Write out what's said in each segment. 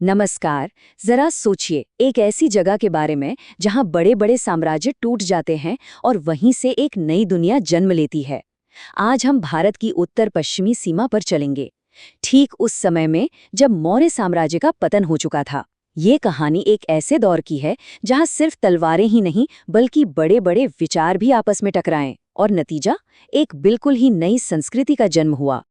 नमस्कार। जरा सोचिए एक ऐसी जगह के बारे में जहां बड़े बड़े साम्राज्य टूट जाते हैं और वहीं से एक नई दुनिया जन्म लेती है। आज हम भारत की उत्तर पश्चिमी सीमा पर चलेंगे, ठीक उस समय में जब मौर्य साम्राज्य का पतन हो चुका था। ये कहानी एक ऐसे दौर की है जहां सिर्फ तलवारें ही नहीं बल्कि बड़े बड़े विचार भी आपस में टकराएं और नतीजा एक बिल्कुल ही नई संस्कृति का जन्म हुआ।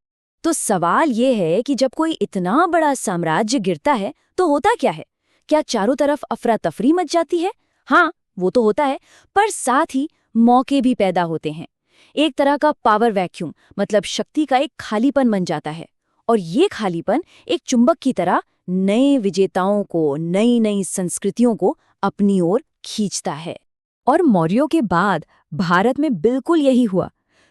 तो सवाल ये है कि जब कोई इतना बड़ा साम्राज्य गिरता है तो होता क्या है? क्या चारों तरफ अफरा तफरी मच जाती है? हाँ, वो तो होता है, पर साथ ही मौके भी पैदा होते हैं। एक तरह का पावर वैक्यूम, मतलब शक्ति का एक खालीपन बन जाता है। और ये खालीपन एक चुंबक की तरह नए विजेताओं को, नई नई संस्कृतियों को अपनी ओर खींचता है। और मौर्यों के बाद भारत में बिल्कुल यही हुआ।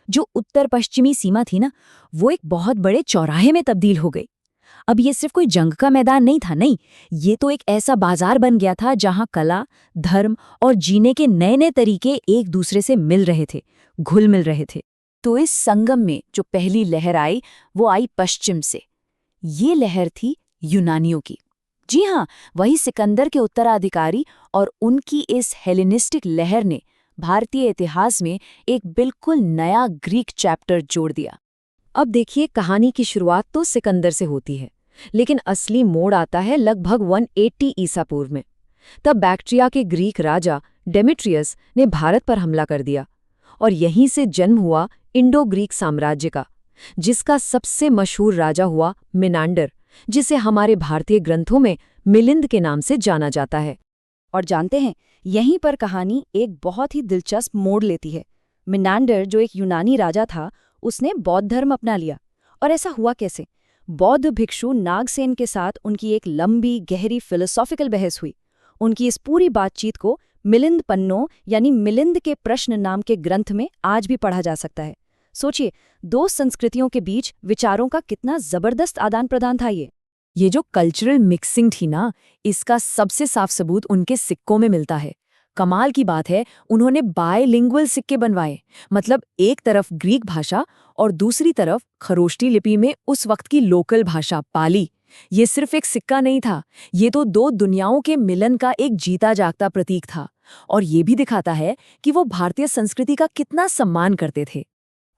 जो उत्तर पश्चिमी सीमा थी ना, वो एक बहुत बड़े चौराहे में तब्दील हो गई। अब ये सिर्फ कोई जंग का मैदान नहीं था, नहीं, ये तो एक ऐसा बाजार बन गया था जहां कला, धर्म और जीने के नए नए तरीके एक दूसरे से मिल रहे थे, घुल मिल रहे थे। तो इस संगम में जो पहली लहर आई, वो आई पश्चिम से। ये लहर थी यूनानियों की। जी हाँ, वही सिकंदर के उत्तराधिकारी, और उनकी इस हेलेनिस्टिक लहर ने भारतीय इतिहास में एक बिल्कुल नया ग्रीक चैप्टर जोड़ दिया। अब देखिए, कहानी की शुरुआत तो सिकंदर से होती है, लेकिन असली मोड़ आता है लगभग 180 ईसा पूर्व में। तब बैक्ट्रिया के ग्रीक राजा डेमेट्रियस ने भारत पर हमला कर दिया और यहीं से जन्म हुआ इंडो ग्रीक साम्राज्य का, जिसका सबसे मशहूर राजा हुआ मिनांडर, जिसे हमारे भारतीय ग्रंथों में मिलिंद के नाम से जाना जाता है। और जानते हैं, यहीं पर कहानी एक बहुत ही दिलचस्प मोड़ लेती है। मिनांडर, जो एक यूनानी राजा था, उसने बौद्ध धर्म अपना लिया। और ऐसा हुआ कैसे? बौद्ध भिक्षु नागसेन के साथ उनकी एक लंबी गहरी फिलोसॉफिकल बहस हुई। उनकी इस पूरी बातचीत को मिलिंद पन्नों यानी मिलिंद के प्रश्न नाम के ग्रंथ में आज भी पढ़ा जा सकता है। सोचिए, दो संस्कृतियों के बीच विचारों का कितना जबरदस्त आदान प्रदान था। ये जो कल्चरल मिक्सिंग थी ना, इसका सबसे साफ सबूत उनके सिक्कों में मिलता है। कमाल की बात है, उन्होंने बायलिंगुअल सिक्के बनवाए, मतलब एक तरफ ग्रीक भाषा और दूसरी तरफ खरोष्टी लिपि में उस वक्त की लोकल भाषा पाली। ये सिर्फ एक सिक्का नहीं था, ये तो दो दुनियाओं के मिलन का एक जीता जागता प्रतीक था। और ये भी दिखाता है कि वो भारतीय संस्कृति का कितना सम्मान करते थे।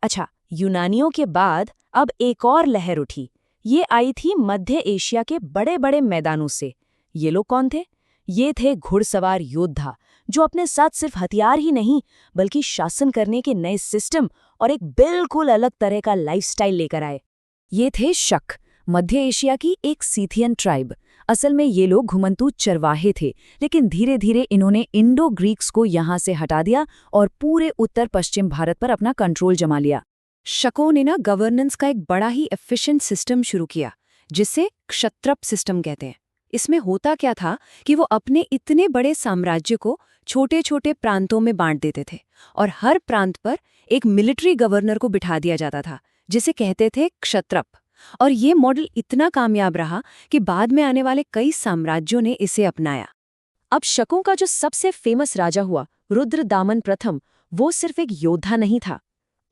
अच्छा, यूनानियों के बाद अब एक और लहर उठी। ये आई थी मध्य एशिया के बड़े बड़े मैदानों से। ये लोग कौन थे? ये थे घुड़सवार योद्धा, जो अपने साथ सिर्फ हथियार ही नहीं बल्कि शासन करने के नए सिस्टम और एक बिल्कुल अलग तरह का लाइफस्टाइल लेकर आए। ये थे शक, मध्य एशिया की एक सीथियन ट्राइब। असल में ये लोग घुमंतू चरवाहे थे, लेकिन धीरे धीरे इन्होंने इंडो ग्रीक्स को यहाँ से हटा दिया और पूरे उत्तर पश्चिम भारत पर अपना कंट्रोल जमा लिया। शकों ने ना गवर्नेंस का एक बड़ा ही एफिशिएंट सिस्टम शुरू किया, जिसे क्षत्रप सिस्टम कहते हैं। इसमें होता क्या था कि वो अपने इतने बड़े साम्राज्य को छोटे छोटे प्रांतों में बांट देते थे और हर प्रांत पर एक मिलिट्री गवर्नर को बिठा दिया जाता था, जिसे कहते थे क्षत्रप। और ये मॉडल इतना कामयाब रहा कि बाद में आने वाले कई साम्राज्यों ने इसे अपनाया। अब शकों का जो सबसे फेमस राजा हुआ रुद्रदामन प्रथम, वो सिर्फ एक योद्धा नहीं था।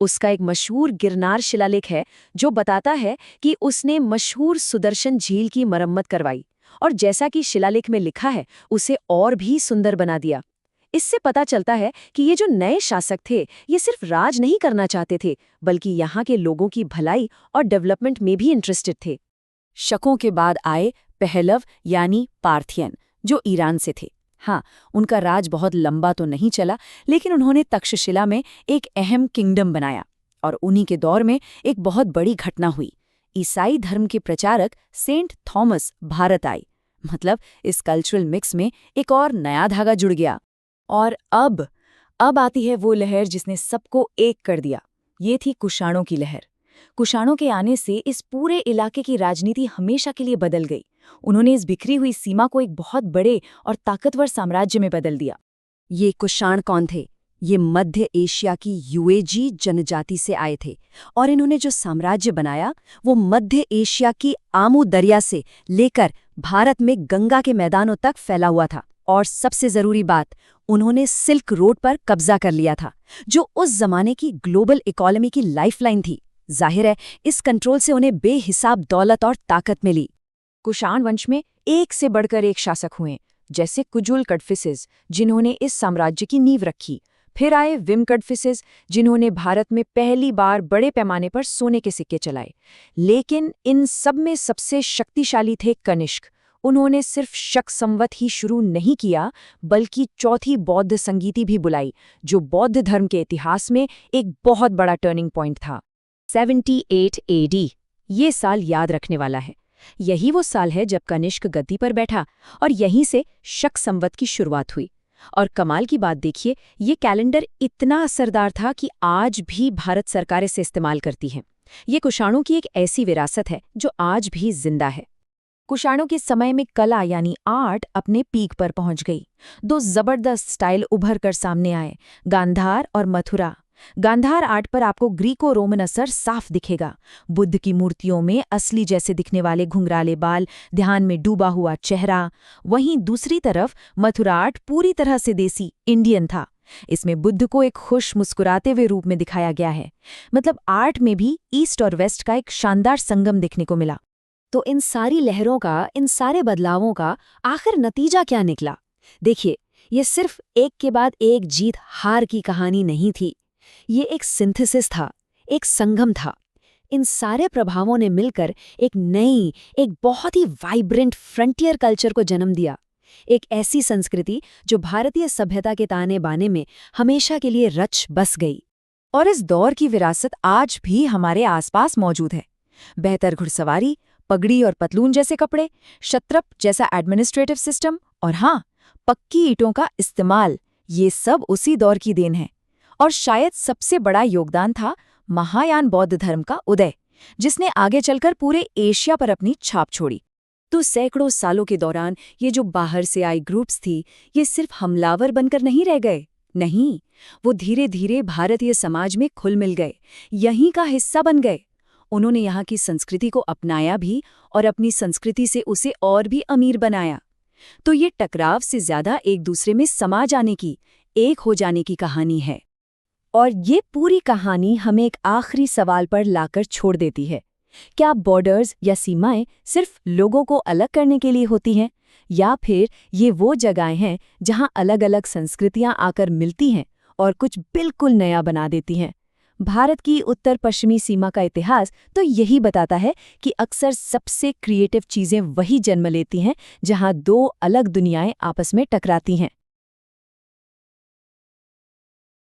उसका एक मशहूर गिरनार शिलालेख है जो बताता है कि उसने मशहूर सुदर्शन झील की मरम्मत करवाई और जैसा कि शिलालेख में लिखा है, उसे और भी सुंदर बना दिया। इससे पता चलता है कि ये जो नए शासक थे, ये सिर्फ राज नहीं करना चाहते थे, बल्कि यहाँ के लोगों की भलाई और डेवलपमेंट में भी इंटरेस्टेड थे। शकों के बाद आए पहलव यानी पार्थियन, जो ईरान से थे। हाँ, उनका राज बहुत लंबा तो नहीं चला, लेकिन उन्होंने तक्षशिला में एक अहम किंगडम बनाया। और उन्हीं के दौर में एक बहुत बड़ी घटना हुई। ईसाई धर्म के प्रचारक सेंट थॉमस भारत आए। मतलब इस कल्चरल मिक्स में एक और नया धागा जुड़ गया। और अब आती है वो लहर जिसने सबको एक कर दिया। ये थी कुषाणों की लहर। कुषाणों के आने से इस पूरे इलाके की राजनीति हमेशा के लिए बदल गई। उन्होंने इस बिखरी हुई सीमा को एक बहुत बड़े और ताकतवर साम्राज्य में बदल दिया। ये कुषाण कौन थे? ये मध्य एशिया की युएजी जनजाति से आए थे और इन्होंने जो साम्राज्य बनाया वो मध्य एशिया की आमू दरिया से लेकर भारत में गंगा के मैदानों तक फैला हुआ था। और सबसे जरूरी बात, उन्होंने सिल्क रोड पर कब्जा कर लिया था, जो उस जमाने की ग्लोबल इकोनॉमी की लाइफलाइन थी। जाहिर है, इस कंट्रोल से उन्हें बेहिसाब दौलत और ताकत मिली। कुषाण वंश में एक से बढ़कर एक शासक हुए, जैसे कुजुल कड़फिसेस, जिन्होंने इस साम्राज्य की नींव रखी। फिर आए विम कड़फिसेस, जिन्होंने भारत में पहली बार बड़े पैमाने पर सोने के सिक्के चलाए। लेकिन इन सब में सबसे शक्तिशाली थे कनिष्क। उन्होंने सिर्फ शक संवत ही शुरू नहीं किया, बल्कि चौथी बौद्ध संगीति भी बुलाई, जो बौद्ध धर्म के इतिहास में एक बहुत बड़ा टर्निंग पॉइंट था। 78 AD, ये साल याद रखने वाला है। यही वो साल है जब कनिष्क गद्दी पर बैठा और यहीं से शक संवत की शुरुआत हुई। और कमाल की बात देखिए, ये कैलेंडर इतना असरदार था कि आज भी भारत सरकार इसे इस्तेमाल करती है। ये कुषाणों की एक ऐसी विरासत है जो आज भी जिंदा है। कुषाणों के समय में कला यानी आर्ट अपने पीक पर पहुंच गई। दो जबरदस्त स्टाइल उभर कर सामने आए, गांधार और मथुरा। गांधार आर्ट पर आपको ग्रीको रोमन असर साफ दिखेगा। बुद्ध की मूर्तियों में असली जैसे दिखने वाले घुंघराले बाल, ध्यान में डूबा हुआ चेहरा। वहीं दूसरी तरफ मथुरा आर्ट पूरी तरह से देसी इंडियन था। इसमें बुद्ध को एक खुश मुस्कुराते हुए रूप में दिखाया गया है। मतलब आर्ट में भी ईस्ट और वेस्ट का एक शानदार संगम देखने को मिला। तो इन सारी लहरों का, इन सारे बदलावों का आखिर नतीजा क्या निकला? देखिए, ये सिर्फ एक के बाद एक जीत हार की कहानी नहीं थी। ये एक सिंथेसिस था, एक संगम था। इन सारे प्रभावों ने मिलकर एक नई, एक बहुत ही वाइब्रेंट फ्रंटियर कल्चर को जन्म दिया। एक ऐसी संस्कृति जो भारतीय सभ्यता के ताने बाने में हमेशा के लिए रच बस गई। और इस दौर की विरासत आज भी हमारे आसपास मौजूद है। बेहतर घुड़सवारी, पगड़ी और पतलून जैसे कपड़े, क्षत्रप जैसा एडमिनिस्ट्रेटिव सिस्टम और हाँ, पक्की ईंटों का इस्तेमाल, ये सब उसी दौर की देन है। और शायद सबसे बड़ा योगदान था महायान बौद्ध धर्म का उदय, जिसने आगे चलकर पूरे एशिया पर अपनी छाप छोड़ी। तो सैकड़ों सालों के दौरान ये जो बाहर से आई ग्रुप्स थी, ये सिर्फ हमलावर बनकर नहीं रह गए। नहीं, वो धीरे धीरे भारतीय समाज में खुल मिल गए, यहीं का हिस्सा बन गए। उन्होंने यहाँ की संस्कृति को अपनाया भी और अपनी संस्कृति से उसे और भी अमीर बनाया। तो ये टकराव से ज्यादा एक दूसरे में समा जाने की, एक हो जाने की कहानी है। और ये पूरी कहानी हमें एक आखिरी सवाल पर लाकर छोड़ देती है। क्या बॉर्डर्स या सीमाएं सिर्फ लोगों को अलग करने के लिए होती हैं, या फिर ये वो जगहें हैं जहां अलग अलग संस्कृतियां आकर मिलती हैं और कुछ बिल्कुल नया बना देती हैं? भारत की उत्तर पश्चिमी सीमा का इतिहास तो यही बताता है कि अक्सर सबसे क्रिएटिव चीजें वही जन्म लेती हैं जहां दो अलग दुनियाएं आपस में टकराती हैं।